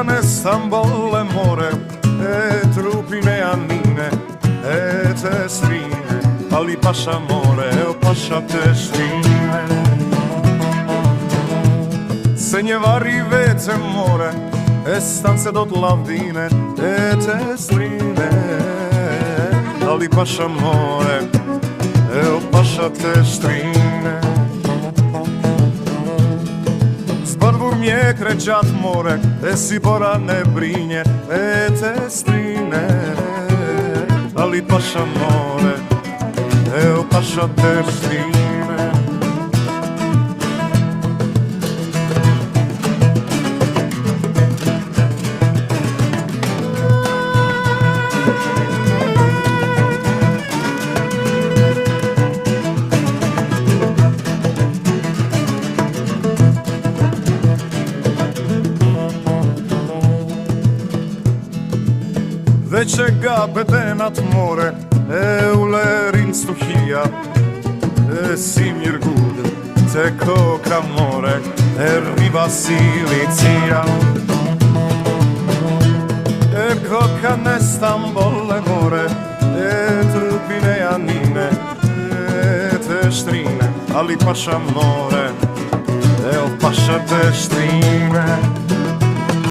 në Stamboll e more, e trupin e Anine, e të Strine, Ali Pasha more, o Pasha të Strine. Se një vari vete more, e stan se do t'lavdine, e të Strine, Ali Pasha more, e o Pasha të Strine. Zbardhur mjekre gjatë more, e si pora në brinje, e të Strine, Ali Pasha more, e o Pasha të Strine. Dhe që gabet e natë more, e u lerin stuhia, e si mirgud të koka more, e riba si licia. E koka në Stamboll e more, e trupin e Anine, e të Strine, Ali Pasha more, e o Pasha të Strine.